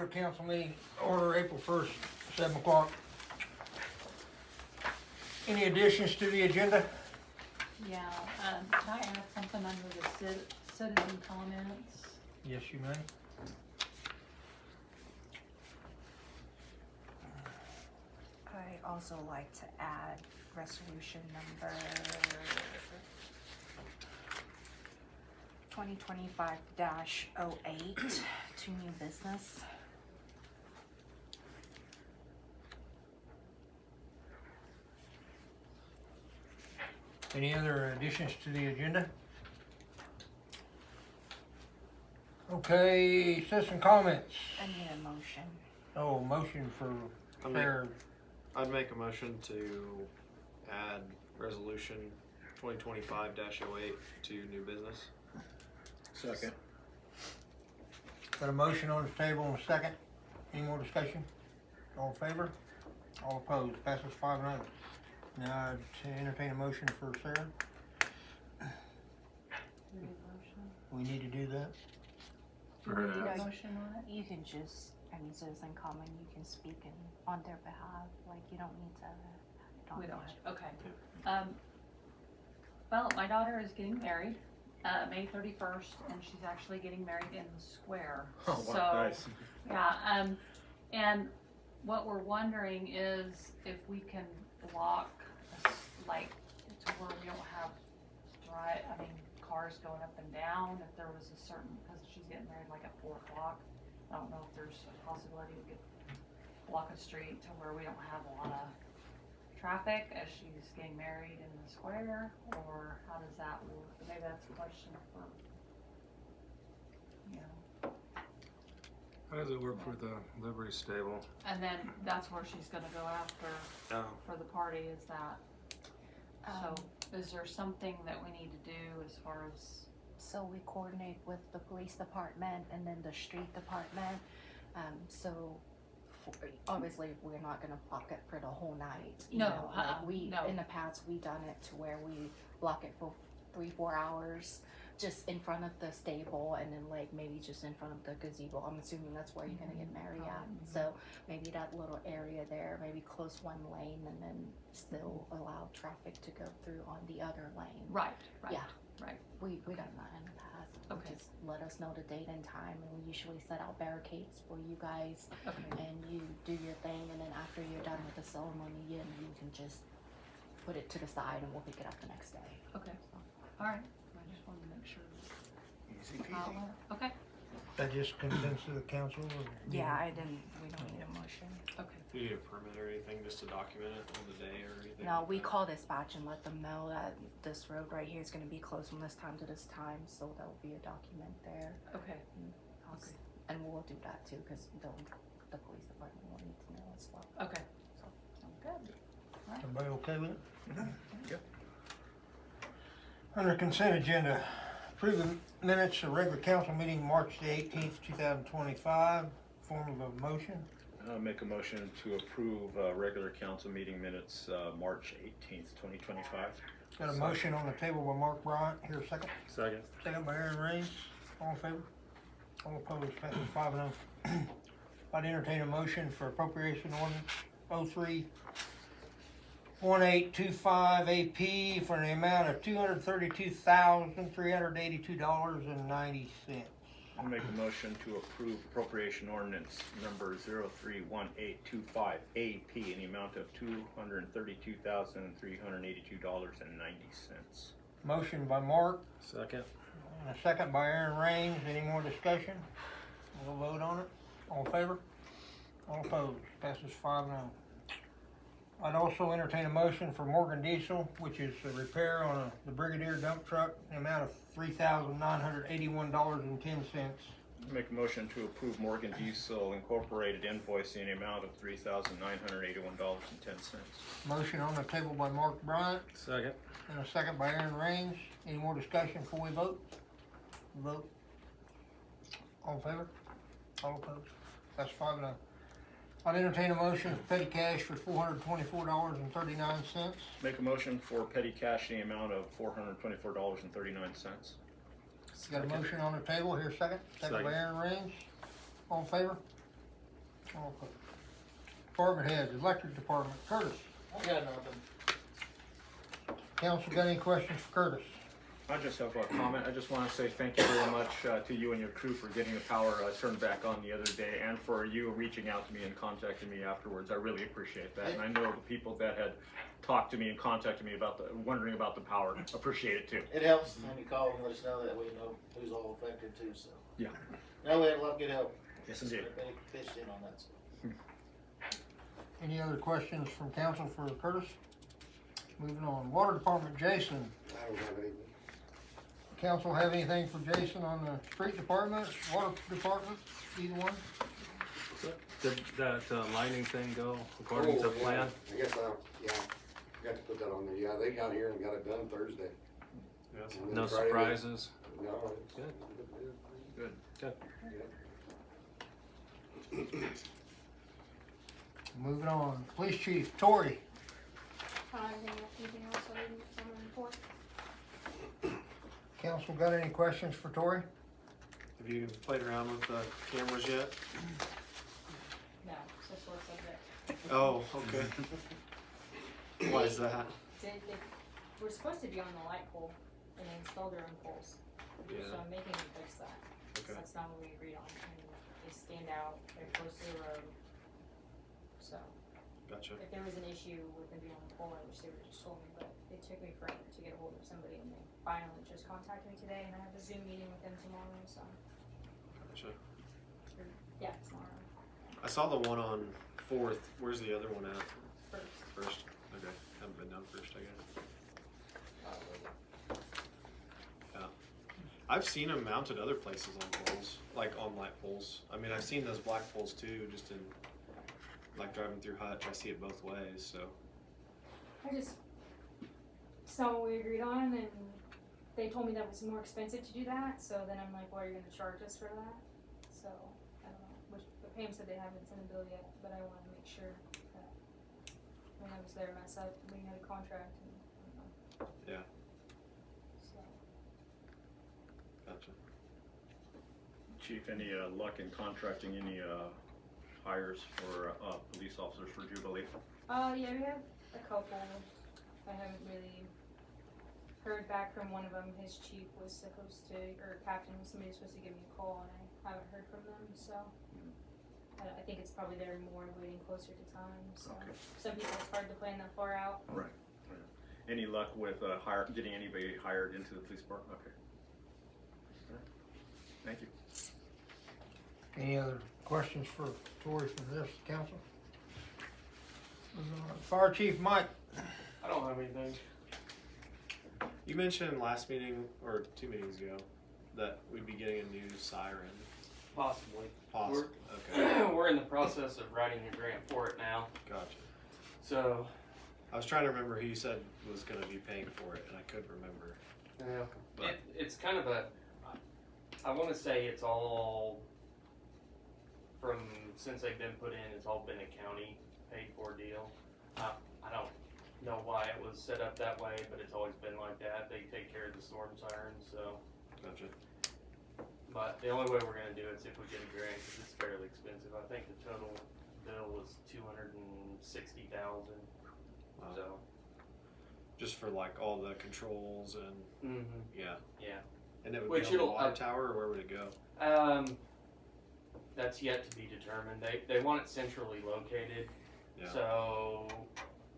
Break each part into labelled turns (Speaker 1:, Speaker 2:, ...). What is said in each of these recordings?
Speaker 1: regular council meeting order April 1st, 7 o'clock. Any additions to the agenda?
Speaker 2: Yeah, can I add something under the citizen comments?
Speaker 1: Yes, you may.
Speaker 3: I also like to add resolution number 2025-08 to new business.
Speaker 1: Any other additions to the agenda? Okay, citizen comments.
Speaker 3: I need a motion.
Speaker 1: Oh, motion for fair.
Speaker 4: I'd make a motion to add resolution 2025-08 to new business.
Speaker 5: Second.
Speaker 1: Got a motion on the table and a second. Any more discussion? All in favor? All opposed? Passes 5-0. Now to entertain a motion for Sarah. We need to do that.
Speaker 5: For her to
Speaker 3: You
Speaker 5: add.
Speaker 3: know,
Speaker 2: Motion on it?
Speaker 3: you can just, citizen comment, you can speak on their behalf, like, you don't need to.
Speaker 2: We don't, okay. Well, my daughter is getting married, May 31st, and she's actually getting married in the square.
Speaker 5: Oh, wow,
Speaker 2: So,
Speaker 5: nice.
Speaker 2: yeah, and what we're wondering is if we can block, like, to where we don't have cars going up and down, if there was a certain, because she's getting married like at 4 o'clock. I don't know if there's a possibility we could block a street to where we don't have a lot of traffic as she's getting married in the square, or how does that work? Maybe that's a question for, you know.
Speaker 6: How does it work for the livery stable?
Speaker 2: And then that's where she's gonna go after
Speaker 4: Oh.
Speaker 2: for the party, is that, so,
Speaker 3: Um,
Speaker 2: is there something that we need to do as far as,
Speaker 3: So we coordinate with the police department and then the street department. Obviously, we're not gonna block it for the whole night. you
Speaker 2: No,
Speaker 3: know, like
Speaker 2: no.
Speaker 3: in the past, we done it to where we block it for 3-4 hours, just in front of the stable, and then like maybe just in front of the gazebo. I'm assuming that's where you're gonna get married at. So maybe that little area there, maybe close one lane and then still allow traffic to go through on the other lane.
Speaker 2: right,
Speaker 3: Yeah.
Speaker 2: right,
Speaker 3: We done that in the past.
Speaker 2: Okay.
Speaker 3: Just let us know the date and time, and we usually set out barricades for you guys,
Speaker 2: okay,
Speaker 3: and you do your thing, and then after you're done with the ceremony, you can just put it to the side, and we'll pick it up the next day.
Speaker 2: okay, alright, I just wanted to make sure.
Speaker 5: Easy
Speaker 2: how it
Speaker 5: peasy.
Speaker 2: went. Okay,
Speaker 1: That just consensus of the council? Or
Speaker 3: we don't need a motion.
Speaker 2: okay,
Speaker 4: Do you need a permit or anything just to document it on the day or anything?
Speaker 3: No,
Speaker 4: like
Speaker 3: we
Speaker 4: that?
Speaker 3: call dispatch and let them know that this road right here is gonna be closed from this time to this time, so there will be a document there.
Speaker 2: okay,
Speaker 3: Also- And we'll do that too, cause the police department will need to know as well.
Speaker 2: okay,
Speaker 3: So,
Speaker 2: sounds good.
Speaker 1: Everybody okay with it?
Speaker 5: Yep.
Speaker 1: Under consent agenda, approve the minutes of regular council meeting March the 18th, 2025, form of a motion.
Speaker 5: I'll make a motion to approve regular council meeting minutes, March 18th, 2025.
Speaker 1: Got a motion on the table by Mark Bryant, here a second.
Speaker 4: Second.
Speaker 1: Second by Aaron Raines, all in favor? All opposed, passes 5-0. I'd entertain a motion for appropriation ordinance 03-1825 AP for the amount of $232,382.90.
Speaker 5: I'll make a motion to approve appropriation ordinance number 03-1825 AP in the amount of $232,382.90.
Speaker 1: Motion by Mark,
Speaker 4: Second.
Speaker 1: and a second by Aaron Raines. Any more discussion? We'll vote on it. All in favor? All opposed? Passes 5-0. I'd also entertain a motion for Morgan Diesel, which is a repair on the Brigadier dump truck, the amount of $3,981.10.
Speaker 5: Make a motion to approve Morgan Diesel Incorporated invoice in the amount of $3,981.10.
Speaker 1: Motion on the table by Mark Bryant,
Speaker 4: Second.
Speaker 1: and a second by Aaron Raines. Any more discussion before we vote? Vote. All in favor? All opposed? That's 5-0. I'd entertain a motion for petty cash for $424.39.
Speaker 5: Make a motion for petty cash in the amount of $424.39.
Speaker 1: Got a motion on the table, here second. Second by
Speaker 4: Second.
Speaker 1: Aaron Raines. All in favor? Okay. Department heads, electric department, Curtis.
Speaker 7: I got nothing.
Speaker 1: Council got any questions for Curtis?
Speaker 5: I just have a comment. I just want to say thank you very much to you and your crew for getting the power turned back on the other day, and for you reaching out to me and contacting me afterwards. I really appreciate that, and I know the people that had talked to me and contacted me about wondering about the power appreciate it too.
Speaker 7: It helps when you call and let us know that we know who's all affected too, so.
Speaker 5: Yeah.
Speaker 7: No, we had a lot of good help.
Speaker 5: Yes, indeed.
Speaker 7: They pitched in on that, so.
Speaker 1: Any other questions from council for Curtis? Moving on, water department, Jason.
Speaker 8: I don't have anything.
Speaker 1: Council have anything for Jason on the street department, water department, either one?
Speaker 6: Did that lining thing go according to
Speaker 8: Oh, yeah.
Speaker 6: plan?
Speaker 8: I guess yeah, got to put that on there. Yeah, they got here and got it done Thursday.
Speaker 4: Yes.
Speaker 8: And then
Speaker 6: No
Speaker 8: Friday-
Speaker 6: surprises?
Speaker 8: No, it's
Speaker 6: Good.
Speaker 5: Good.
Speaker 6: Good.
Speaker 1: Moving on, police chief, Tori.
Speaker 3: Anything else I didn't report?
Speaker 1: Council got any questions for Tori?
Speaker 4: Have you played around with the cameras yet?
Speaker 2: No, so sore subject.
Speaker 4: Oh, okay. Why is that?
Speaker 2: We're supposed to be on the light pole and they installed their own poles.
Speaker 4: Yeah.
Speaker 2: So I'm making them fix that.
Speaker 4: Okay.
Speaker 2: That's not what we agreed on. And they stand out, they're close to the road. So
Speaker 4: Gotcha.
Speaker 2: if there was an issue with them being on the pole, I wish they would have just told me, but it took me forever to get a hold of somebody and they finally just contacted me today and I have a Zoom meeting with them tomorrow, so,
Speaker 4: Gotcha.
Speaker 2: yeah, tomorrow,
Speaker 4: I saw the one on 4th. Where's the other one at?
Speaker 2: first.
Speaker 4: First? Okay. Haven't been down first, I guess. Yeah. I've seen them mounted other places on poles, like on light poles. I mean, I've seen those black poles too, just in, like driving through Hutch. I see it both ways, so.
Speaker 2: It's not what we agreed on, and they told me that was more expensive to do that, so then I'm like, well, are you gonna charge us for that? So, I don't know, but Pam said they haven't sent a bill yet, but I wanna make sure that when I was there, mess up, we had a contract and,
Speaker 4: Yeah.
Speaker 2: so.
Speaker 4: Gotcha.
Speaker 5: Chief, any luck in contracting any hires for police officers for Jubilee?
Speaker 2: Yeah, we have a couple. I haven't really heard back from one of them. His chief was supposed to, or captain, somebody was supposed to give me a call, and I haven't heard from them. So I think it's probably they're more waiting closer to time. So
Speaker 5: Okay.
Speaker 2: some people it's hard to plan that far out.
Speaker 5: Right. Any luck with getting anybody hired into the police department? Okay. All right. Thank you.
Speaker 1: Any other questions for Tori from this council? Moving on, fire chief, Mike.
Speaker 9: I don't have anything.
Speaker 4: You mentioned last meeting, or 2 meetings ago, that we'd be getting a new siren.
Speaker 9: Possibly.
Speaker 4: Possibly. Okay.
Speaker 9: We're in the process of writing a grant for it now.
Speaker 4: Gotcha.
Speaker 9: So,
Speaker 4: I was trying to remember who you said was going to be paying for it, and I couldn't remember.
Speaker 9: yeah,
Speaker 4: But
Speaker 9: it's kind of I want to say it's all from, since they've been put in, it's all been a county paid for deal. I don't know why it was set up that way, but it's always been like that. They take care of the storm sirens, so.
Speaker 4: gotcha.
Speaker 9: But the only way we're gonna do it is if we get a grant, because it's fairly expensive. I think the total bill was $260,000.
Speaker 4: Wow.
Speaker 9: So.
Speaker 4: Just for like all the controls and
Speaker 9: Mm-hmm.
Speaker 4: yeah.
Speaker 9: Yeah.
Speaker 4: And it would
Speaker 9: Which
Speaker 4: be on the
Speaker 9: it'll-
Speaker 4: water tower, or where would it go?
Speaker 9: That's yet to be determined. They want it centrally located,
Speaker 4: Yeah.
Speaker 9: so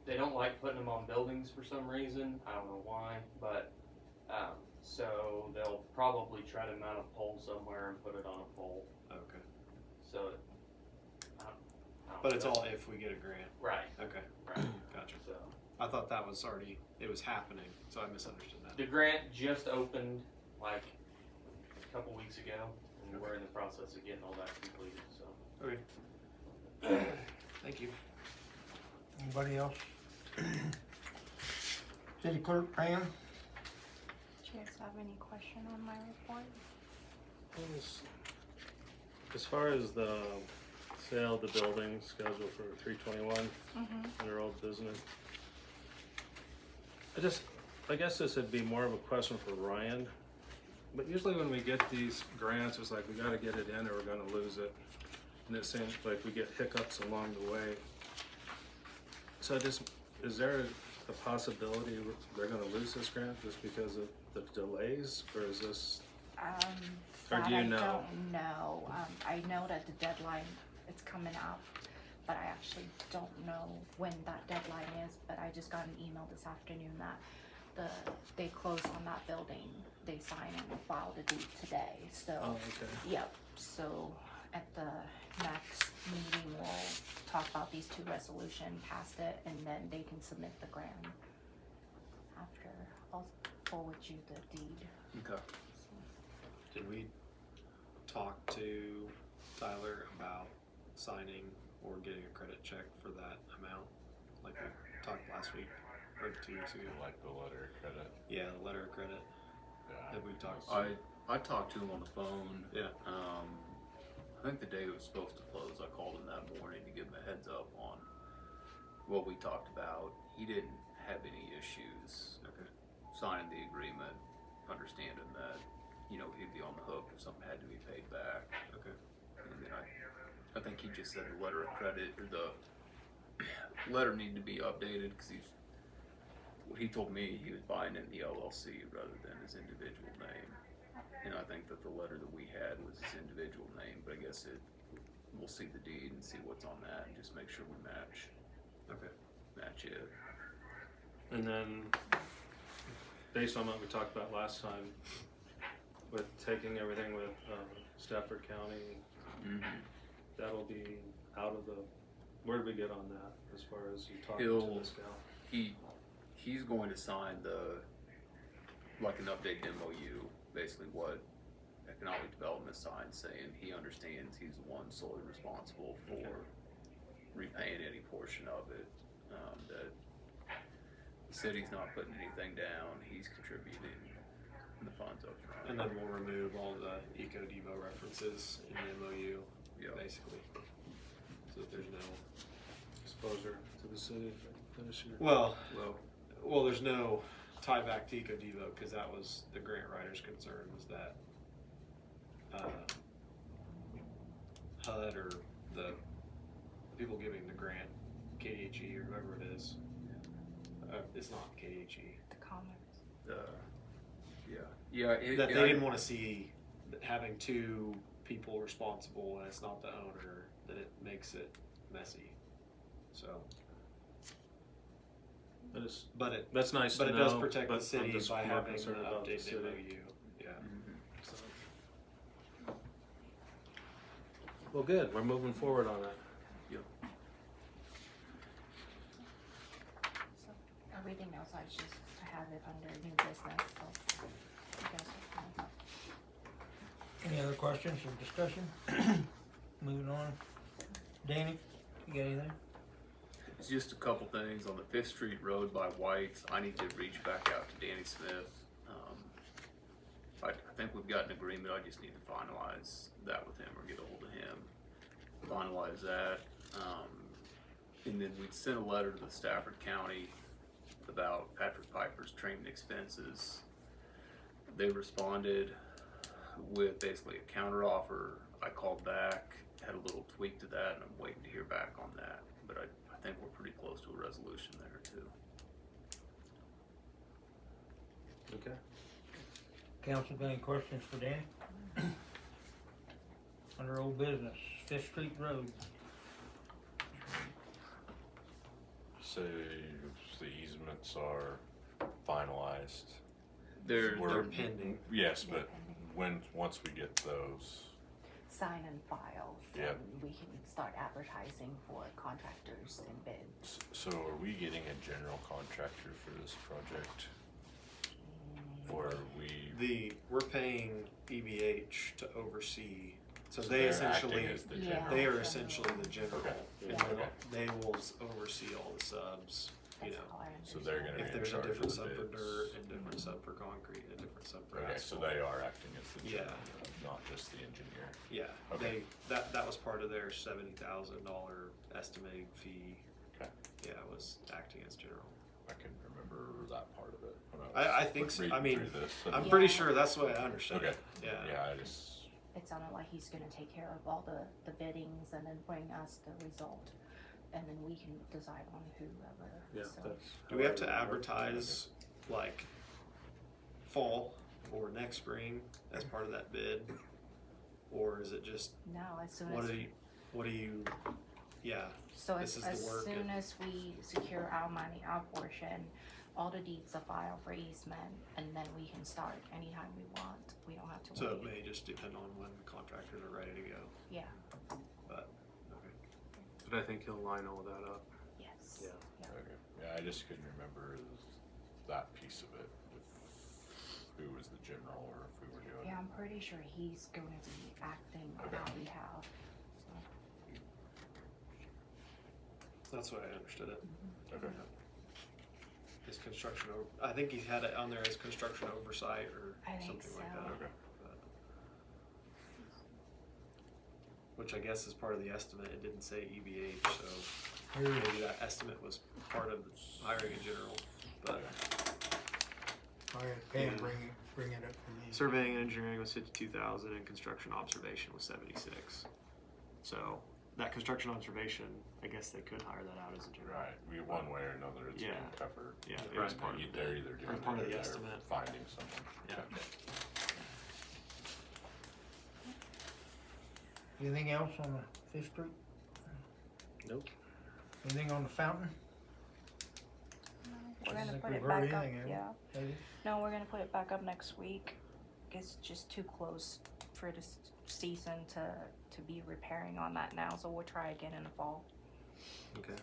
Speaker 9: they don't like putting them on buildings for some reason. I don't know why, but so they'll probably try to mount a pole somewhere and put it on a pole.
Speaker 4: Okay.
Speaker 9: So, I don't
Speaker 4: But
Speaker 9: know.
Speaker 4: it's all if we get a grant.
Speaker 9: right,
Speaker 4: Okay.
Speaker 9: right.
Speaker 4: Gotcha.
Speaker 9: So
Speaker 4: I thought that was already, it was happening, so I misunderstood that.
Speaker 9: the grant just opened like a couple weeks ago, and we're in the process of getting all that completed. So.
Speaker 4: Okay. Thank you.
Speaker 1: Anybody else? City clerk, Pam?
Speaker 3: Do you guys have any question on my report?
Speaker 6: As far as the sale of the building scheduled for 321
Speaker 3: Mm-hmm.
Speaker 6: in their old business, I guess this would be more of a question for Ryan. But usually when we get these grants, it's like we gotta get it in or we're gonna lose it. and it seems like we get hiccups along the way. So is there a possibility they're gonna lose this grant just because of the delays, or is this, or
Speaker 3: That
Speaker 6: do you
Speaker 3: I
Speaker 6: know?
Speaker 3: don't know. I know that the deadline is coming up, but I actually don't know when that deadline is. But I just got an email this afternoon that they close on that building. They sign and file the deed today. So
Speaker 6: Oh, okay.
Speaker 3: yep. So at the next meeting, we'll talk about these two resolutions, pass it, and then they can submit the grant. After, I'll forward you the deed.
Speaker 4: Okay. Did we talk to Tyler about signing or getting a credit check for that amount? Like we talked last week or 2 weeks ago?
Speaker 10: Like the letter of credit.
Speaker 4: Yeah, the letter of credit.
Speaker 10: Yeah.
Speaker 4: Have we talked?
Speaker 11: I talked to him on the phone.
Speaker 4: Yeah.
Speaker 11: I think the day it was supposed to close, I called him that morning to give him a heads up on what we talked about. He didn't have any issues
Speaker 4: Okay.
Speaker 11: signing the agreement, understanding that, you know, he'd be on the hook if something had to be paid back.
Speaker 4: Okay.
Speaker 11: And then I think he just said the letter of credit, or the letter needed to be updated, because what he told me, he was buying in the LLC rather than his individual name. And I think that the letter that we had was his individual name, but I guess we'll see the deed and see what's on that and just make sure we
Speaker 4: Okay.
Speaker 11: match it.
Speaker 6: And then, based on what we talked about last time, with taking everything with Stafford County, that'll be out of the, where did we get on that as far as you talking to this gal?
Speaker 11: He's going to sign like an updated MOU, basically what Economic Development signed, saying he understands he's the one solely responsible for repaying any portion of it. That the city's not putting anything down, he's contributing the funds up front.
Speaker 4: And then we'll remove all the Eco Devo references in the MOU,
Speaker 11: Yeah.
Speaker 4: basically, so that there's no.
Speaker 6: Exposure to the city, finish your.
Speaker 4: Well, there's no tie back to Eco Devo, because that was the grant writer's concern, was that HUD or the people giving the grant, KDHE or whoever it is, it's not KDHE,
Speaker 3: The comments.
Speaker 4: that they didn't want to see having two people responsible and it's not the owner, that it makes it messy. So,
Speaker 6: That's nice to know.
Speaker 4: but it does protect
Speaker 6: but
Speaker 4: the city
Speaker 6: I'm just
Speaker 4: by
Speaker 6: more
Speaker 4: having the
Speaker 6: concerned about the
Speaker 4: updated
Speaker 6: city.
Speaker 4: MOU. Yeah.
Speaker 6: So. Well, good, we're moving forward on that.
Speaker 3: So everything else, I have it under new business, so you guys are fine.
Speaker 1: Any other questions or discussion? Moving on. Danny, you got anything?
Speaker 11: It's just a couple things on the 5th Street Road by White's. I need to reach back out to Danny Smith. I think we've got an agreement. I just need to finalize that with him or get a hold of him. Finalize that. And then we'd sent a letter to the Stafford County about Patrick Piper's training expenses. They responded with basically a counteroffer. I called back, had a little tweak to that, and I'm waiting to hear back on that. But I think we're pretty close to a resolution there too.
Speaker 6: Okay.
Speaker 1: Council got any questions for Danny? Under old business, 5th Street Road.
Speaker 10: Say the easements are finalized.
Speaker 11: They're
Speaker 4: They're pending.
Speaker 10: Yes, but once we get those,
Speaker 3: Sign and file, then
Speaker 10: Yep.
Speaker 3: we can start advertising for contractors and bids.
Speaker 10: so are we getting a general contractor for this project? Or are we,
Speaker 4: We're paying EBH to oversee, so
Speaker 10: So
Speaker 4: they
Speaker 10: they're
Speaker 4: essentially,
Speaker 10: acting as the
Speaker 3: Yeah.
Speaker 10: general?
Speaker 4: they are essentially the general.
Speaker 10: Okay.
Speaker 4: And
Speaker 3: Yeah.
Speaker 4: then they will oversee all the subs, you
Speaker 3: That's
Speaker 4: know.
Speaker 3: how I understand.
Speaker 10: So they're gonna
Speaker 4: If
Speaker 10: be in
Speaker 4: there's a
Speaker 10: charge of
Speaker 4: different
Speaker 10: the
Speaker 4: sub for
Speaker 10: bids?
Speaker 4: dirt, and different sub for concrete, and a different sub for
Speaker 10: Okay, so
Speaker 4: asphalt.
Speaker 10: they are acting as the
Speaker 4: Yeah.
Speaker 10: general, not just the engineer.
Speaker 4: Yeah,
Speaker 10: Okay.
Speaker 4: that was part of their $70,000 estimated fee.
Speaker 10: Okay.
Speaker 4: Yeah, it was acting as general.
Speaker 10: I can remember that part of it when
Speaker 4: I
Speaker 10: was
Speaker 4: think so.
Speaker 10: reading
Speaker 4: I mean,
Speaker 10: through this.
Speaker 4: I'm
Speaker 3: Yeah.
Speaker 4: pretty sure that's the way I understood
Speaker 10: Okay.
Speaker 4: it. Yeah.
Speaker 10: Yeah, I just
Speaker 3: it sounded like he's gonna take care of all the biddings and then bring us the result. And then we can decide on whoever,
Speaker 6: Yeah,
Speaker 3: so.
Speaker 6: that's.
Speaker 4: Do we have to
Speaker 6: however it works.
Speaker 4: advertise like fall or next spring as part of that bid? Or is it just,
Speaker 3: No, as soon
Speaker 4: what
Speaker 3: as,
Speaker 4: do you, yeah,
Speaker 3: so
Speaker 4: this
Speaker 3: as,
Speaker 4: is the
Speaker 3: as
Speaker 4: work
Speaker 3: soon
Speaker 4: and-
Speaker 3: as we secure our money, our portion, all the deeds are filed for easement, and then we can start anytime we want. We don't have to
Speaker 4: so it
Speaker 3: wait.
Speaker 4: may just depend on when the contractors are ready to go,
Speaker 3: Yeah,
Speaker 4: but, okay.
Speaker 6: But I think he'll line all that up.
Speaker 3: yes.
Speaker 6: Yeah.
Speaker 10: Okay, yeah, I just couldn't remember that piece of it, if who was the general or if we were doing.
Speaker 3: Yeah, I'm pretty sure he's going to be acting on our behalf, so.
Speaker 4: That's what I understood it.
Speaker 10: Okay.
Speaker 4: His construction, I think he had it on there as construction oversight or
Speaker 3: I think
Speaker 4: something like
Speaker 3: so.
Speaker 4: that.
Speaker 10: Okay.
Speaker 4: But- Which I guess is part of the estimate, it didn't say EBH, so
Speaker 1: Here,
Speaker 4: maybe that estimate was part of the hiring in general, but.
Speaker 1: I had Pam bring it up for me.
Speaker 4: Surveying and engineering was 52,000 and construction observation was 76. So that construction observation, I guess they could hire that out as a general.
Speaker 10: Right, one way or another, it's been
Speaker 4: Yeah.
Speaker 10: covered.
Speaker 4: Yeah, it was
Speaker 10: Right,
Speaker 4: part of
Speaker 10: they're
Speaker 4: the,
Speaker 10: either
Speaker 4: or
Speaker 10: doing
Speaker 4: part
Speaker 10: it
Speaker 4: of
Speaker 10: or
Speaker 4: the
Speaker 10: they're
Speaker 4: estimate.
Speaker 10: finding someone.
Speaker 4: Yeah.
Speaker 1: Anything else on the Fifth Street?
Speaker 6: Nope.
Speaker 1: Anything on the fountain?
Speaker 3: We're
Speaker 1: I
Speaker 3: gonna
Speaker 1: think
Speaker 3: put
Speaker 1: we've
Speaker 3: it back
Speaker 1: heard
Speaker 3: up,
Speaker 1: anything, have we?
Speaker 3: yeah.
Speaker 1: Maybe?
Speaker 3: No, we're gonna put it back up next week. It's just too close for this season to be repairing on that now, so we'll try again in the fall.
Speaker 4: Okay.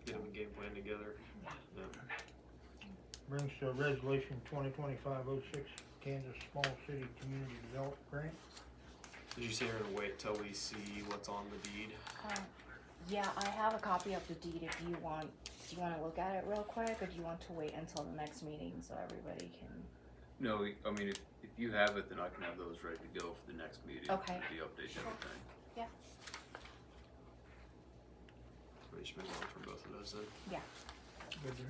Speaker 4: Get them a game plan together.
Speaker 3: Yeah.
Speaker 1: Brings to resolution 2025-06 Kansas Small City Community Development Grant.
Speaker 4: Did you say you're gonna wait till we see what's on the deed?
Speaker 3: Yeah, I have a copy of the deed if you want. Do you wanna look at it real quick, or do you want to wait until the next meeting so everybody can?
Speaker 11: No, I mean, if you have it, then I can have those ready to go for the next meeting.
Speaker 3: Okay.
Speaker 11: The update and everything.
Speaker 4: We should move on from both of those then.
Speaker 1: Good deal.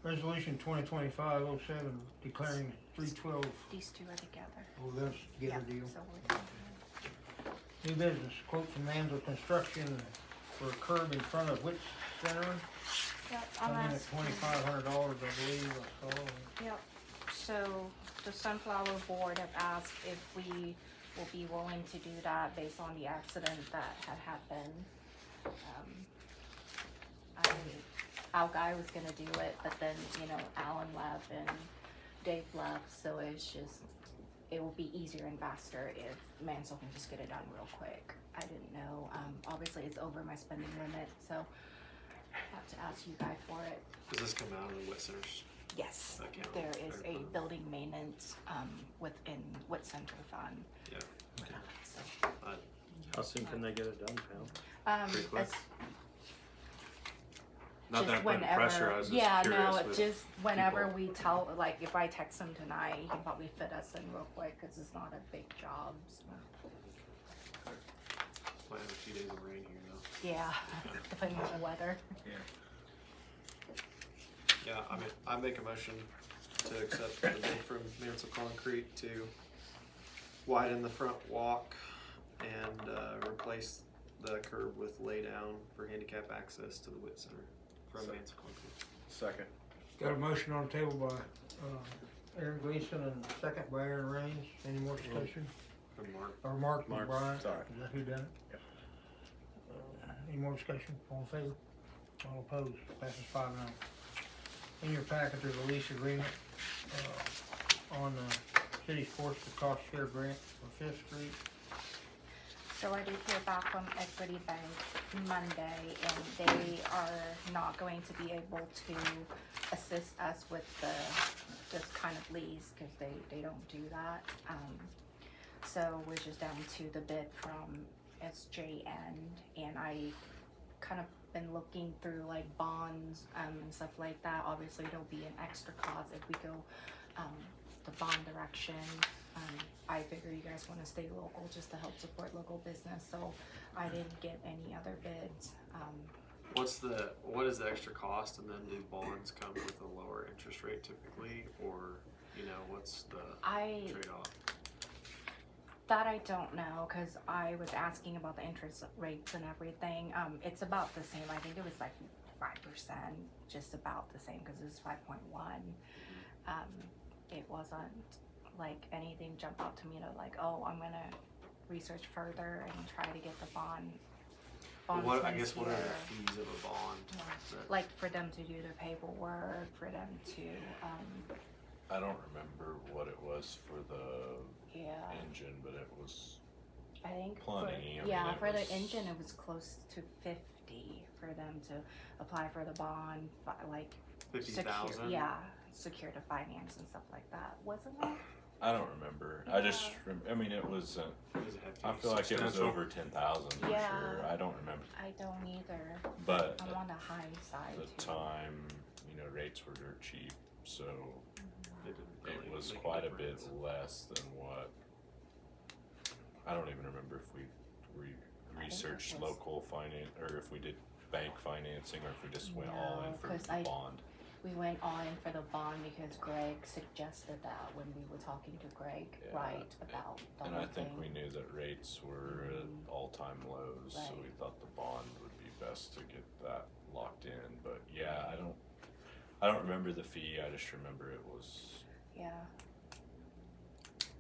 Speaker 1: Resolution 2025-07 declaring 312,
Speaker 3: These two are together.
Speaker 1: oh, that's
Speaker 3: Yeah,
Speaker 1: together deal.
Speaker 3: so we're.
Speaker 1: New business, quote from Manzo Construction for a curb in front of Witz Center.
Speaker 3: Yep,
Speaker 1: Come
Speaker 3: I'm
Speaker 1: in at
Speaker 3: asking.
Speaker 1: $2,500, I believe, I saw.
Speaker 3: Yep, so the Sunflower Board have asked if we will be willing to do that based on the accident that had happened. Our guy was gonna do it, but then, Alan left and Dave left, so it will be easier and faster if Mansell can just get it done real quick. I didn't know, obviously it's over my spending limit, so I have to ask you guys for it.
Speaker 4: Does this come out of the Wit Center's?
Speaker 3: Yes,
Speaker 4: Account,
Speaker 3: there is
Speaker 4: or
Speaker 3: a
Speaker 4: fund?
Speaker 3: building maintenance, within Wit Center Fund.
Speaker 4: Yeah.
Speaker 3: So,
Speaker 6: How soon can they get it done, Pam? Pretty quick.
Speaker 3: it's
Speaker 6: Not that
Speaker 3: just
Speaker 6: I'm putting pressure, I was just
Speaker 3: yeah,
Speaker 6: curious
Speaker 3: no,
Speaker 6: with
Speaker 3: just whenever
Speaker 6: people.
Speaker 3: we tell, like, if I text him tonight, he can probably fit us in real quick, cause it's not a big job, so.
Speaker 4: Might have a few days of rain here though.
Speaker 3: Yeah, depending on the weather.
Speaker 4: Yeah, I mean, I make a motion to accept the bid from Mansell Concrete to widen the front walk and replace the curb with lay down for handicap access to the Wit Center from Mansell Concrete.
Speaker 5: Second.
Speaker 1: Got a motion on the table by, Aaron Gleason and second by Aaron Raines. Any more discussion?
Speaker 4: From Mark.
Speaker 1: Or Mark
Speaker 6: Mark,
Speaker 1: McBride?
Speaker 5: sorry.
Speaker 1: Is that who done it?
Speaker 5: Yep.
Speaker 1: Any more discussion? All in favor? All opposed? Passes 5-0. In your packet, there's a lease agreement, on the city sports for cost share grant for Fifth Street.
Speaker 3: So I did hear back from Equity Bank Monday, and they are not going to be able to assist us with this kind of lease, cause they don't do that. So we're just down to the bid from SJN, and I kind of been looking through like bonds, and stuff like that. Obviously, there'll be an extra cost if we go, the bond direction. I figure you guys wanna stay local just to help support local business, so I didn't get any other bids.
Speaker 4: What is the extra cost, and then do bonds come with a lower interest rate typically, or, what's the
Speaker 3: I
Speaker 4: trade-off?
Speaker 3: That I don't know, cause I was asking about the interest rates and everything. It's about the same. I think it was like 5%, just about the same, cause it was 5.1. It wasn't like anything jumped out to me to like, oh, I'm gonna research further and try to get the bond.
Speaker 4: What, I guess, what are
Speaker 3: here.
Speaker 4: the fees of a bond? that-
Speaker 3: Like for them to do the paperwork, for them to,
Speaker 10: I don't remember what it was for the
Speaker 3: yeah.
Speaker 10: engine, but it was
Speaker 3: I think
Speaker 10: plenty.
Speaker 3: for,
Speaker 10: I
Speaker 3: yeah,
Speaker 10: mean, it
Speaker 3: for the
Speaker 10: was-
Speaker 3: engine it was close to 50 for them to apply for the bond, like
Speaker 4: 50,000?
Speaker 3: yeah, secure the finance and stuff like that, wasn't it?
Speaker 10: I don't remember. I just, I mean, it was.
Speaker 4: Does it have to
Speaker 10: I
Speaker 4: be
Speaker 10: feel like it was
Speaker 4: substantial?
Speaker 10: over 10,000 for
Speaker 3: Yeah.
Speaker 10: sure. I don't remember,
Speaker 3: I don't either.
Speaker 10: but
Speaker 3: I'm on the high side
Speaker 10: at the
Speaker 3: too.
Speaker 10: time, you know, rates were dirt cheap, so
Speaker 4: It didn't
Speaker 10: it
Speaker 4: really
Speaker 10: was
Speaker 4: make
Speaker 10: quite a bit
Speaker 4: difference.
Speaker 10: less than what. I don't even remember if we
Speaker 3: it
Speaker 10: researched
Speaker 3: was-
Speaker 10: local finance or if we did bank financing or if we just went all in
Speaker 3: No,
Speaker 10: for
Speaker 3: 'cause
Speaker 10: the bond.
Speaker 3: We went all in for the bond because Greg suggested that when we were talking to Greg,
Speaker 10: Yeah,
Speaker 3: right, about the
Speaker 10: And
Speaker 3: whole
Speaker 10: I think
Speaker 3: thing.
Speaker 10: we knew that rates were at all-time lows, so
Speaker 3: Right.
Speaker 10: we thought the bond would be best to get that locked in. But yeah, I don't remember the fee. I just remember it was.
Speaker 3: Yeah.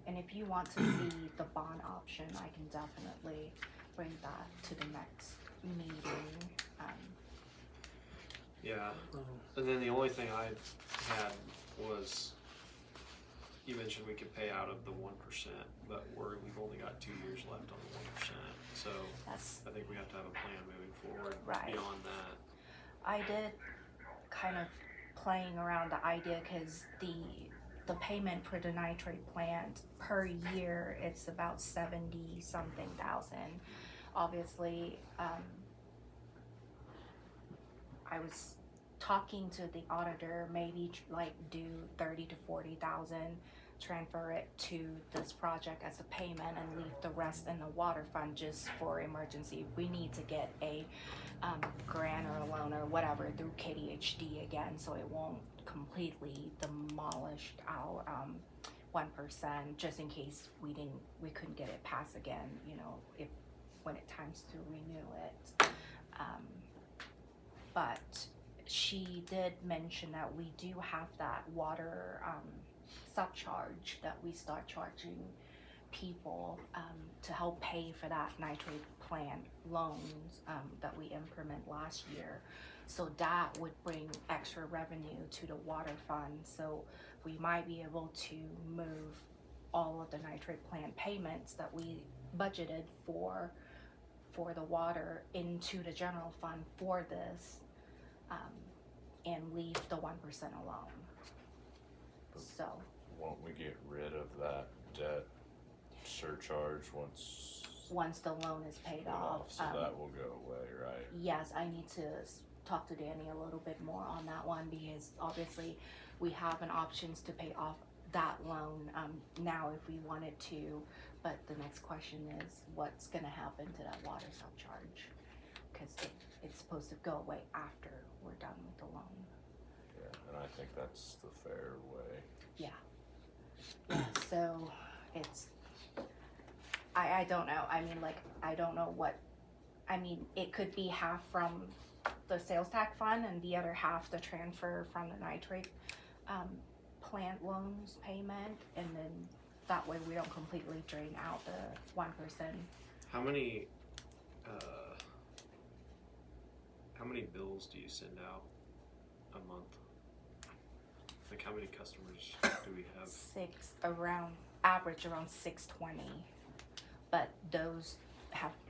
Speaker 3: And if you want to see the bond option, I can definitely bring that to the next meeting.
Speaker 4: Yeah, and then the only thing I had was, you mentioned we could pay out of the 1%, but we've only got 2 years left on the 1%, so
Speaker 3: That's,
Speaker 4: I think we have to have a plan moving forward
Speaker 3: Right.
Speaker 4: beyond that.
Speaker 3: I did kind of playing around the idea because the payment for the nitrate plant per year, it's about 70 something thousand. Obviously, I was talking to the auditor, maybe like do 30 to 40,000, transfer it to this project as a payment and leave the rest in the water fund just for emergency. We need to get a grant or a loan or whatever through KDHD again, so it won't completely demolish our 1%, just in case we couldn't get it passed again, you know, when it times to renew it. But she did mention that we do have that water subcharge that we start charging people to help pay for that nitrate plant loans that we implement last year. So that would bring extra revenue to the water fund. So we might be able to move all of the nitrate plant payments that we budgeted for the water into the general fund for this, and leave the 1% alone. So,
Speaker 10: Won't we get rid of that debt surcharge once
Speaker 3: the loan is paid
Speaker 10: paid
Speaker 3: off,
Speaker 10: so that will go away, right?
Speaker 3: yes, I need to talk to Danny a little bit more on that one because obviously we have an options to pay off that loan now if we wanted to, but the next question is what's gonna happen to that water surcharge? Cause it's supposed to go away after we're done with the loan.
Speaker 10: Yeah, and I think that's the fair way.
Speaker 3: Yeah, so it's, I don't know, I mean, like, I don't know what, I mean, it could be half from the sales tax fund and the other half the transfer from the nitrate plant loans payment, and then that way we don't completely drain out the 1%.
Speaker 4: How many bills do you send out a month? Like how many customers do we have?
Speaker 3: Average around 620, but those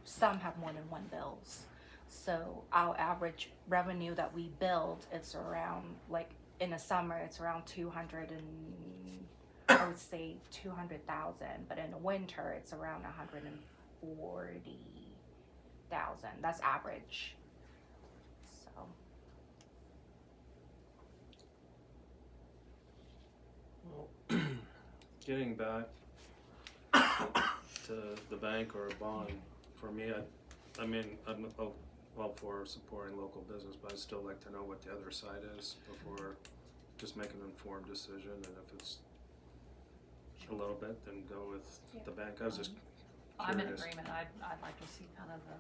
Speaker 3: some have more than one bills. So our average revenue that we build, it's around, like in the summer, it's around 200,000, but in the winter, it's around 140,000. That's average. So.
Speaker 6: Well, getting back to the bank or a bond, for me, I mean, I'm all for supporting local business, but I'd still like to know what the other side is before just making an informed decision, and if it's a little bit, then go with the bank. I was just
Speaker 2: I'm in
Speaker 6: curious.
Speaker 2: agreement, I'd like to see kind of the.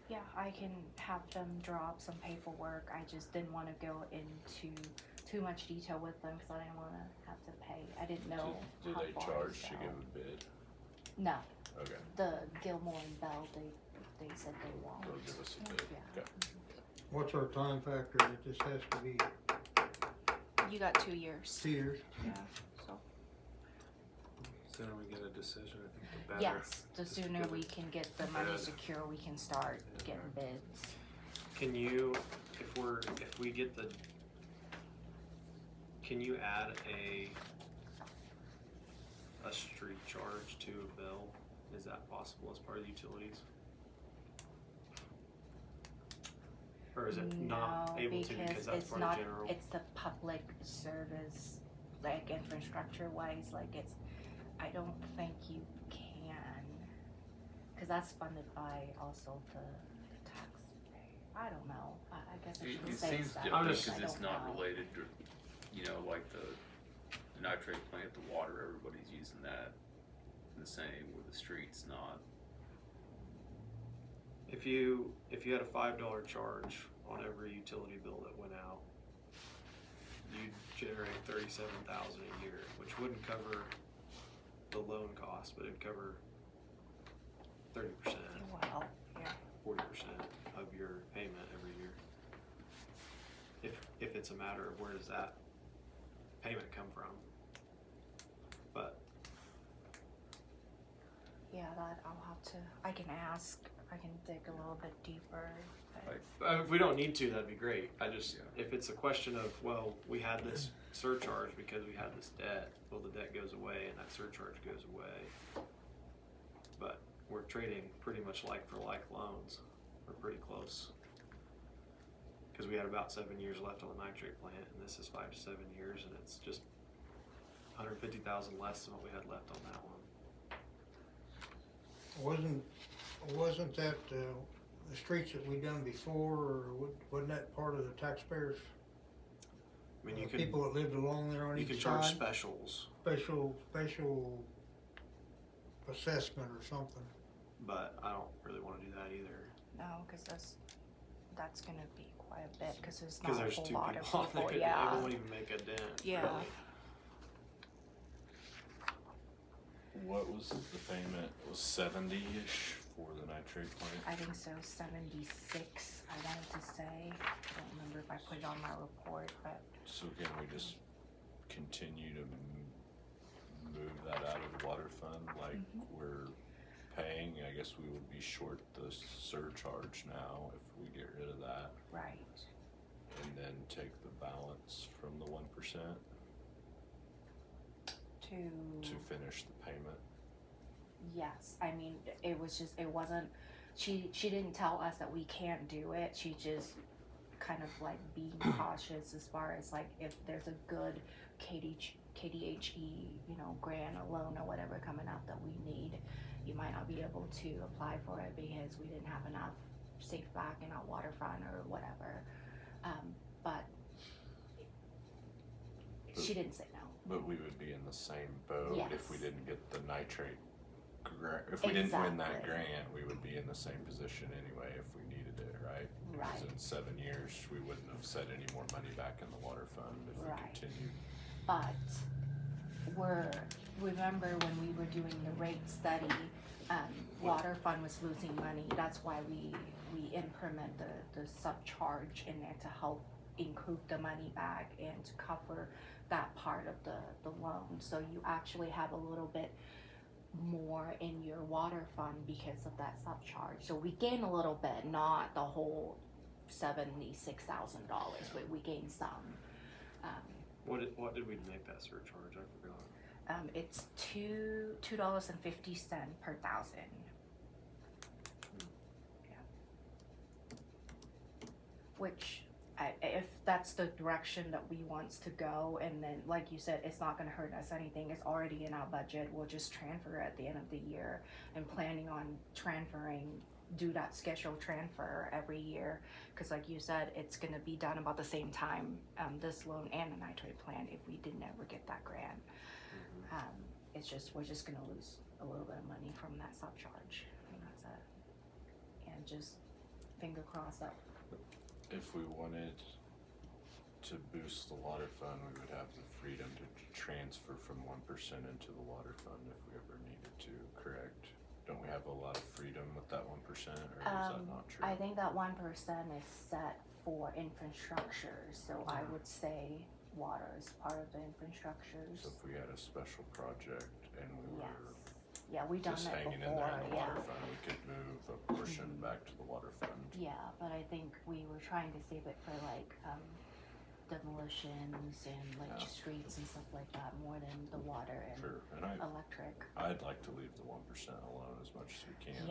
Speaker 3: Yeah, I can have them draw up some paperwork. I just didn't want to go into too much detail with them because I didn't want to have to pay. I didn't know
Speaker 10: Do
Speaker 3: how
Speaker 10: they
Speaker 3: far
Speaker 10: charge
Speaker 3: to
Speaker 10: to
Speaker 3: go.
Speaker 10: give a bid?
Speaker 3: No,
Speaker 10: Okay,
Speaker 3: the Gilmore and Bell, they said they won't.
Speaker 10: they'll give us a bid.
Speaker 3: Yeah.
Speaker 10: Okay.
Speaker 1: What's our time factor that this has to be
Speaker 3: You got 2 years.
Speaker 1: 2 years?
Speaker 3: Yeah. So
Speaker 6: Sooner we get a decision, I think the better.
Speaker 3: yes, the
Speaker 6: Just
Speaker 3: sooner
Speaker 6: get
Speaker 3: we
Speaker 6: it
Speaker 3: can get the money
Speaker 6: bid.
Speaker 3: secure, we can start
Speaker 6: Yeah.
Speaker 3: getting bids.
Speaker 4: Can you, if we get the, can you add a street charge to a bill? Is that possible as part of utilities? Or is it not
Speaker 3: No,
Speaker 4: able to because that's
Speaker 3: it's
Speaker 4: part
Speaker 3: not,
Speaker 4: of general?
Speaker 3: it's the public service, like infrastructure wise, like it's, I don't think you can, cause that's funded by also the taxpayer. I don't know, I guess I
Speaker 11: It
Speaker 3: shouldn't
Speaker 11: it
Speaker 3: say
Speaker 11: seems
Speaker 3: that.
Speaker 11: different
Speaker 4: just-
Speaker 11: because
Speaker 3: I
Speaker 11: it's
Speaker 3: don't
Speaker 11: not
Speaker 3: know.
Speaker 11: related to, you know, like the nitrate plant, the water, everybody's using that the same, where the street's not.
Speaker 4: If you had a $5 charge on every utility bill that went out, you'd generate $37,000 a year, which wouldn't cover the loan cost, but it'd cover 30%,
Speaker 3: Well, yeah,
Speaker 4: 40% of your payment every year. If it's a matter of where does that payment come from. But
Speaker 3: yeah, that I'll have to, I can ask, I can dig a little bit deeper, but
Speaker 4: if we don't need to, that'd be great. I just,
Speaker 11: Yeah.
Speaker 4: if it's a question of, well, we had this surcharge because we had this debt, well, the debt goes away and that surcharge goes away. But we're trading pretty much like for like loans. We're pretty close. Cause we had about 7 years left on the nitrate plant and this is 5 to 7 years and it's just 150,000 less than what we had left on that one.
Speaker 1: Wasn't that, the streets that we done before, or wasn't that part of the taxpayers?
Speaker 4: I mean, you can,
Speaker 1: People that lived along there on
Speaker 4: you
Speaker 1: each
Speaker 4: can charge
Speaker 1: side?
Speaker 4: specials,
Speaker 1: Special assessment or something.
Speaker 4: but I don't really wanna do that either.
Speaker 3: no, cause that's gonna be quite a bit, cause there's
Speaker 4: Cause
Speaker 3: not a
Speaker 4: there's
Speaker 3: whole
Speaker 4: two
Speaker 3: lot of
Speaker 4: people on
Speaker 3: people,
Speaker 4: there,
Speaker 3: yeah.
Speaker 4: it won't even make a dent,
Speaker 3: Yeah.
Speaker 4: really.
Speaker 10: What was the payment? It was 70-ish for the nitrate plant?
Speaker 3: I think so, 76, I wanted to say, I don't remember if I put it on my report, but
Speaker 10: So can we just continue to move that out of the water fund like we're paying? I guess we would be short the surcharge now if we get rid of that,
Speaker 3: right.
Speaker 10: and then take the balance from the 1% to finish the payment.
Speaker 3: Yes, I mean, it was just, it wasn't, she didn't tell us that we can't do it, she just kind of like being cautious as far as like if there's a good KDHE, you know, grant or loan or whatever coming up that we need, you might not be able to apply for it because we didn't have enough safe back in our waterfront or whatever, but she didn't say no.
Speaker 10: But we would be in the same boat if we
Speaker 3: Yes.
Speaker 10: didn't get the nitrate grant. If we didn't win that
Speaker 3: Exactly.
Speaker 10: grant, we would be in the same position anyway if we needed it, right? Because
Speaker 3: Right.
Speaker 10: in 7 years, we wouldn't have set any more money back in the water fund if we
Speaker 3: Right.
Speaker 10: continued.
Speaker 3: But remember when we were doing the rate study, water fund was losing money. That's why we implement the subcharge in there to help include the money back and to cover that part of the loan. So you actually have a little bit more in your water fund because of that subcharge. So we gain a little bit, not the whole $76,000. We gain some.
Speaker 4: What did we make that surcharge? I forgot.
Speaker 3: It's $2.50 per thousand. Yeah. Which, if that's the direction that we wants to go, and then like you said, it's not gonna hurt us anything. It's already in our budget. We'll just transfer it at the end of the year, and planning on transferring do that scheduled transfer every year. Cause like you said, it's gonna be done about the same time, this loan and the nitrate plant if we didn't ever get that grant. It's just, we're just gonna lose a little bit of money from that subcharge, and that's it. And just finger crossed that,
Speaker 10: If we wanted to boost the water fund, we would have the freedom to transfer from 1% into the water fund if we ever needed to, correct? Don't we have a lot of freedom with that 1%, or is that not true?
Speaker 3: I think that 1% is set for infrastructure, so I would say water is part of the infrastructure.
Speaker 10: So if we had a special project and we
Speaker 3: Yes,
Speaker 10: were
Speaker 3: yeah, we've done
Speaker 10: just
Speaker 3: that
Speaker 10: hanging in
Speaker 3: before,
Speaker 10: there in the
Speaker 3: yeah.
Speaker 10: water fund, we could move a portion back to the water fund.
Speaker 3: Yeah, but I think we were trying to save it for like, demolitions and like
Speaker 10: Yeah.
Speaker 3: streets and stuff like that, more than the water and
Speaker 10: Sure, and
Speaker 3: electric.
Speaker 10: I'd like to leave the 1% alone as much as we can.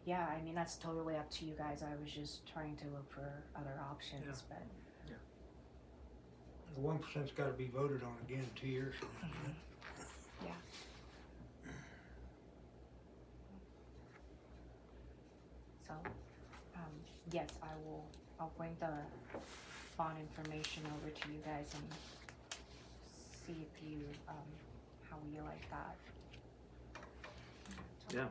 Speaker 3: Yeah, I mean, that's totally up to you guys, I was just trying to look for other options, but.
Speaker 1: The 1%'s gotta be voted on again in 2 years from now.
Speaker 3: Yeah. So, yes, I'll bring the bond information over to you guys and see if you, how you like that.
Speaker 6: Yeah.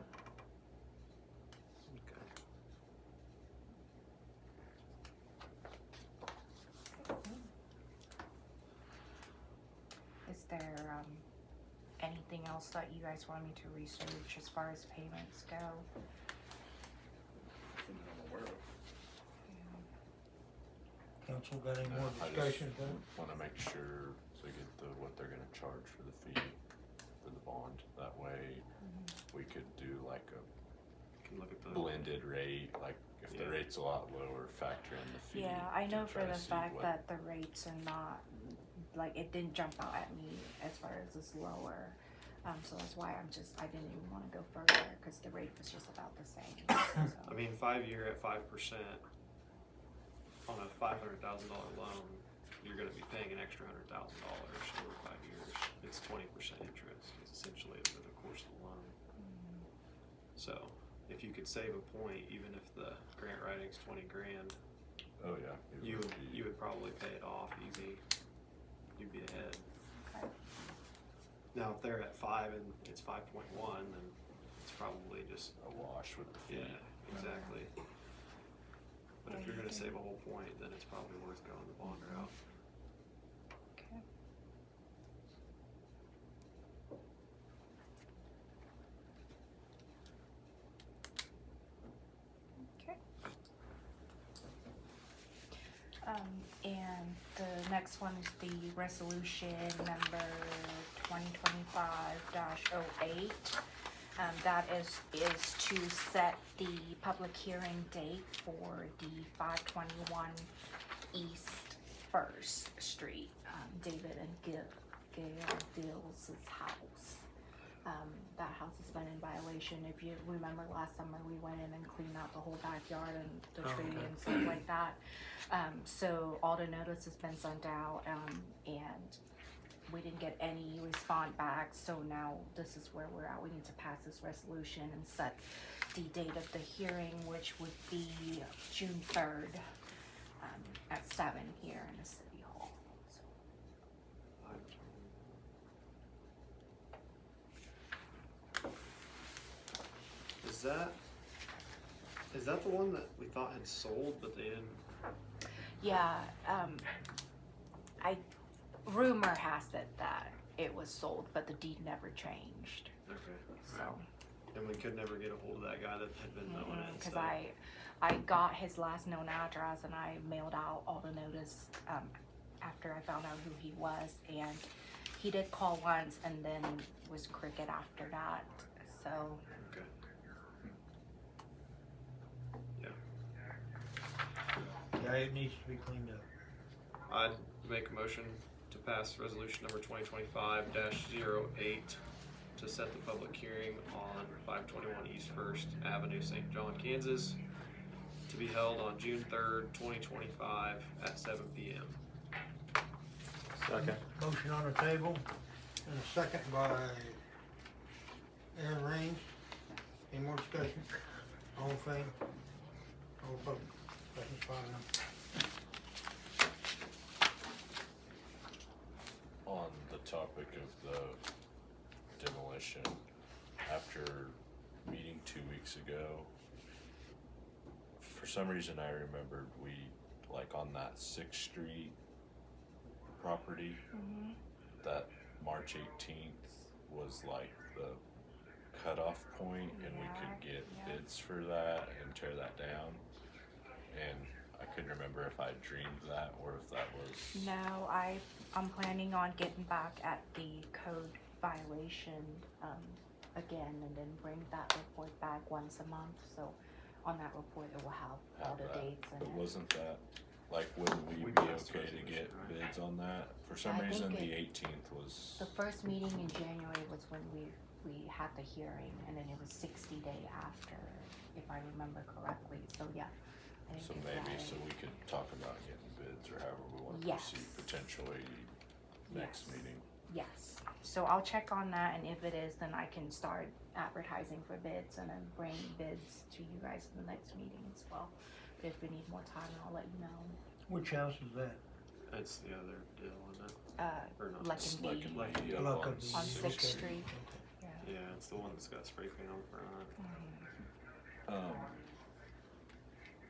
Speaker 3: Is there, anything else that you guys want me to research as far as payments go?
Speaker 1: Council got any more
Speaker 10: I just
Speaker 1: discussion?
Speaker 10: wanna make sure to get what they're gonna charge for the fee for the bond. That way, we could do like a
Speaker 6: Can look at the.
Speaker 10: blended rate, like if the
Speaker 6: Yeah.
Speaker 10: rate's a lot lower, factor in the fee.
Speaker 3: Yeah, I
Speaker 10: to
Speaker 3: know
Speaker 10: try
Speaker 3: for
Speaker 10: to
Speaker 3: the
Speaker 10: see
Speaker 3: fact
Speaker 10: what-
Speaker 3: that the rates are not, like, it didn't jump out at me as far as it's lower. So that's why I didn't even wanna go further, cause the rate was just about the same,
Speaker 6: I
Speaker 3: so.
Speaker 6: mean, 5-year at 5% on a $500,000 loan, you're gonna be paying an extra $100,000 over 5 years. It's 20% interest, it's essentially over the course of the loan. So, if you could save a point, even if the grant writing's 20 grand,
Speaker 10: Oh, yeah. it
Speaker 6: you
Speaker 10: would be-
Speaker 6: you would probably pay it off easy. You'd be ahead.
Speaker 3: Okay.
Speaker 6: Now, if they're at 5 and it's 5.1, then it's probably just,
Speaker 10: a wash with the fee.
Speaker 6: yeah, exactly. But if you're gonna save a whole point, then it's probably worth going the bond route.
Speaker 3: Okay. Okay. And the next one is the resolution number 2025-08. That is to set the public hearing date for the 521 East First Street, David and Gail Dills' house. That house has been in violation. If you remember last summer, we went in and cleaned out the whole backyard and the
Speaker 1: Oh,
Speaker 3: tree
Speaker 1: okay.
Speaker 3: and stuff like that. So all the notice has been sent out, and we didn't get any response back, so now this is where we're at. We need to pass this resolution and set the date of the hearing, which would be June 3rd, at 7 here in the city hall. So,
Speaker 6: Is that the one that we thought had sold, but they didn't?
Speaker 3: yeah, rumor has it that it was sold, but the deed never changed,
Speaker 6: Okay.
Speaker 3: so.
Speaker 6: And we could never get a hold of that guy that had been mowing it.
Speaker 3: Because
Speaker 6: so-
Speaker 3: I got his last known address and I mailed out all the notice after I found out who he was, and he did call once and then was cricket after that, so.
Speaker 6: Okay.
Speaker 1: Yeah, it needs to be cleaned up.
Speaker 6: I'd make a motion to pass resolution number 2025-08 to set the public hearing on 521 East First Avenue, St. John, Kansas, to be held on June 3rd, 2025 at 7 p.m.
Speaker 5: Second.
Speaker 1: Motion on the table, and a second by Aaron Raines. Any more discussion? All in favor? All opposed? Passes 5-0.
Speaker 10: On the topic of the demolition, after meeting 2 weeks ago, for some reason I remembered we, like on that 6th Street property, that March 18th was like the cutoff point and we could get bids for that and tear that down. And I couldn't remember if I dreamed that or if that was.
Speaker 3: No, I'm planning on getting back at the code violation again, and then bring that report back once a month. So on that report, it will have all the
Speaker 10: that.
Speaker 3: dates in
Speaker 10: But
Speaker 3: it.
Speaker 10: wasn't that, like, wouldn't we
Speaker 4: We
Speaker 10: be
Speaker 4: passed
Speaker 10: okay to
Speaker 4: resolution,
Speaker 10: get
Speaker 4: right?
Speaker 10: bids on that? For some
Speaker 3: I
Speaker 10: reason,
Speaker 3: think
Speaker 10: the 18th was,
Speaker 3: The first meeting in January was when we had the hearing, and then it was 60 day after, if I remember correctly. So yeah. I didn't
Speaker 10: so
Speaker 3: get
Speaker 10: maybe,
Speaker 3: that
Speaker 10: so
Speaker 3: in.
Speaker 10: we could talk about getting bids or however we want to
Speaker 3: Yes.
Speaker 10: proceed potentially next
Speaker 3: Yes.
Speaker 10: meeting.
Speaker 3: Yes, so I'll check on that, and if it is, then I can start advertising for bids and then bring bids to you guys in the next meeting as well. But if we need more time, I'll let you know.
Speaker 1: Which house is that?
Speaker 4: That's the other deal, isn't it? Or not?
Speaker 3: Like in
Speaker 10: Like,
Speaker 3: B
Speaker 4: Like,
Speaker 10: yeah,
Speaker 1: Luck
Speaker 10: on
Speaker 1: of the-
Speaker 3: on
Speaker 10: Sixth
Speaker 3: 6th
Speaker 1: okay.
Speaker 3: Street.
Speaker 1: Okay.
Speaker 3: Yeah.
Speaker 4: Yeah, it's the one that's got spray paint on front.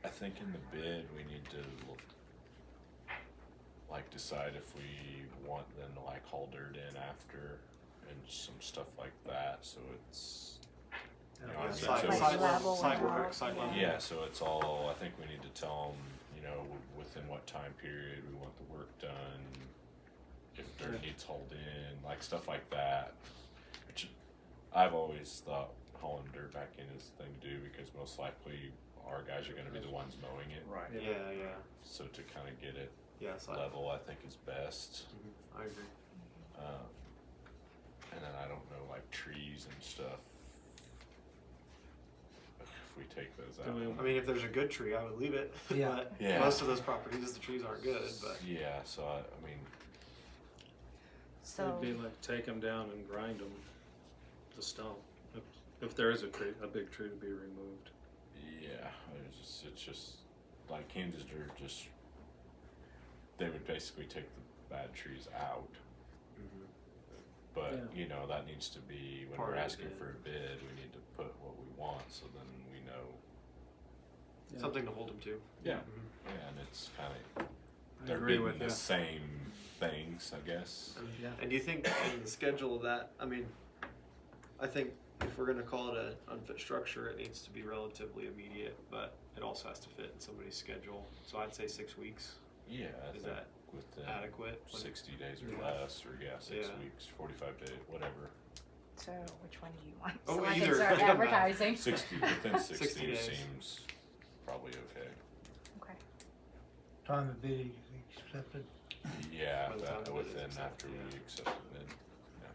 Speaker 10: I think in the bid, we need to look, like, decide if we want them to like haul dirt in after and some stuff like that, so it's, you know, I think
Speaker 4: Side,
Speaker 10: so.
Speaker 4: side
Speaker 3: level
Speaker 4: side
Speaker 3: and
Speaker 4: work,
Speaker 3: all,
Speaker 4: side
Speaker 3: yeah.
Speaker 4: level.
Speaker 10: Yeah, so it's all, I think we need to tell them, you know, within what time period we want the work done, if dirt needs hauled in, like stuff like that. Which I've always thought hauling dirt back in is the thing to do because most likely our guys are gonna be the ones mowing it.
Speaker 5: Right.
Speaker 4: Yeah.
Speaker 10: So to kinda get it
Speaker 4: Yeah, side.
Speaker 10: level, I think is best.
Speaker 4: I agree.
Speaker 10: And then I don't know, like trees and stuff. If we take those out.
Speaker 4: I mean, if there's a good tree, I would leave it.
Speaker 1: Yeah.
Speaker 4: But
Speaker 10: Yeah.
Speaker 4: most of those properties, the trees aren't good, but.
Speaker 10: Yeah, so I mean,
Speaker 3: So
Speaker 6: It'd be like take them down and grind them, the stump, if there is a big tree to be removed.
Speaker 10: yeah, it's just like Kansas dirt, just, they would basically take the bad trees out. But,
Speaker 6: Yeah.
Speaker 10: you know, that needs to be, when
Speaker 4: Part
Speaker 10: we're
Speaker 4: of the
Speaker 10: asking
Speaker 4: bid.
Speaker 10: for a bid, we need to put what we want, so then we know.
Speaker 6: Yeah.
Speaker 4: Something to hold them to.
Speaker 10: Yeah, and it's kinda,
Speaker 6: I
Speaker 10: they're
Speaker 6: agree
Speaker 10: bidding
Speaker 6: with
Speaker 10: the
Speaker 6: you.
Speaker 10: same things, I guess.
Speaker 6: Yeah.
Speaker 4: And do you think in the schedule of that, I mean, I think if we're gonna call it an unfit structure, it needs to be relatively immediate, but it also has to fit in somebody's schedule. So I'd say 6 weeks.
Speaker 10: Yeah, I
Speaker 4: Is
Speaker 10: think
Speaker 4: that
Speaker 10: within
Speaker 4: adequate?
Speaker 10: 60 days or
Speaker 4: Yeah.
Speaker 10: less, or yeah, 6
Speaker 4: Yeah.
Speaker 10: weeks, 45 days, whatever.
Speaker 3: so which one do you want?
Speaker 4: Oh,
Speaker 3: So I
Speaker 4: either.
Speaker 3: can start
Speaker 4: It doesn't matter.
Speaker 3: advertising.
Speaker 10: 60, within 60
Speaker 4: 60 days.
Speaker 10: seems probably okay.
Speaker 3: Okay.
Speaker 1: Time of bidding is accepted.
Speaker 10: Yeah,
Speaker 4: By the time
Speaker 10: that
Speaker 4: the bid is
Speaker 10: within
Speaker 4: accepted,
Speaker 10: after we
Speaker 4: yeah.
Speaker 10: accept the bid, yeah.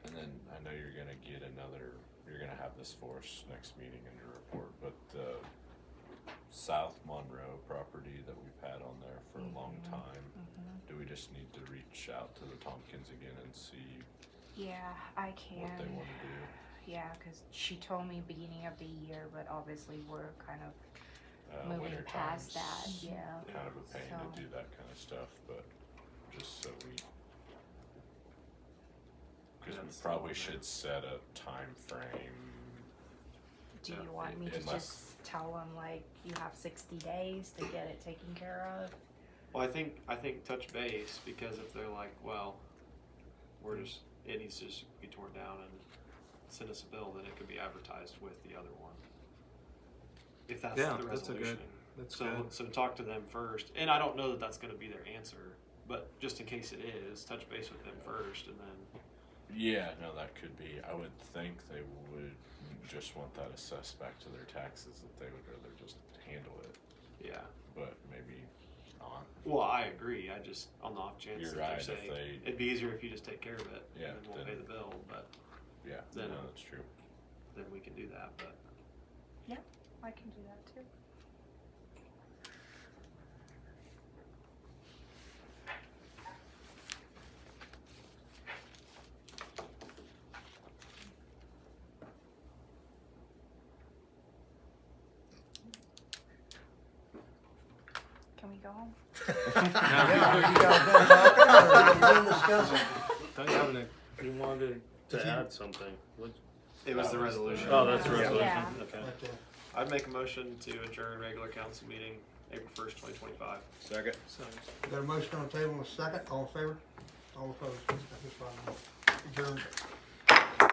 Speaker 10: And then I know you're gonna get you're gonna have this for us next meeting in your report, but the South Monroe property that we've had on there for a long time, do we just need to reach out to the Tompkins again and see
Speaker 3: Yeah, I can.
Speaker 10: what they wanna do?
Speaker 3: Yeah, because she told me beginning of the year, but obviously we're kind of moving
Speaker 10: Winter
Speaker 3: past that.
Speaker 10: time's
Speaker 3: Yeah.
Speaker 10: kind of a pain
Speaker 3: So-
Speaker 10: to do that kind of stuff, but just so we, cause
Speaker 4: Yeah,
Speaker 10: we
Speaker 4: it's
Speaker 10: probably
Speaker 4: still
Speaker 10: should set a time frame.
Speaker 3: Do
Speaker 4: Yeah,
Speaker 3: you want me to
Speaker 10: unless-
Speaker 3: just tell them like you have 60 days to get it taken care of?
Speaker 4: Well, I think touch base, because if they're like, well, it needs to just be torn down and send us a bill, then it could be advertised with the other one. If that's
Speaker 6: Yeah,
Speaker 4: the
Speaker 6: that's a good-
Speaker 4: resolution.
Speaker 6: that's
Speaker 4: So,
Speaker 6: good.
Speaker 4: so talk to them first, and I don't know that that's gonna be their answer, but just in case it is, touch base with them first, and then,
Speaker 10: Yeah, no, that could be, I would think they would just want that assessed back to their taxes, that they would rather just handle it,
Speaker 4: yeah.
Speaker 10: but maybe not.
Speaker 4: Well, I agree, I just, on the off chance
Speaker 10: You're
Speaker 4: that
Speaker 10: right,
Speaker 4: they're
Speaker 10: if
Speaker 4: saying,
Speaker 10: they-
Speaker 4: it'd be easier if you just take care of it,
Speaker 10: Yeah,
Speaker 4: and then we'll
Speaker 10: then-
Speaker 4: pay the bill, but
Speaker 10: Yeah,
Speaker 4: Then-
Speaker 10: no, that's true.
Speaker 4: then we can do that, but.
Speaker 3: I can do that too.
Speaker 2: home?
Speaker 1: Yeah, you guys been talking or you been discussing?
Speaker 6: Don't you have you wanted to add something? What-
Speaker 4: It was the resolution.
Speaker 6: Oh, that's the
Speaker 2: Yeah.
Speaker 6: resolution,
Speaker 2: Yeah.
Speaker 6: okay.
Speaker 1: But,
Speaker 4: I'd make a motion to adjourn regular council meeting April 1st, 2025.
Speaker 5: Second.
Speaker 1: got a motion on the table in a second, all in favor? All opposed? Passes 5-0. Adjourned.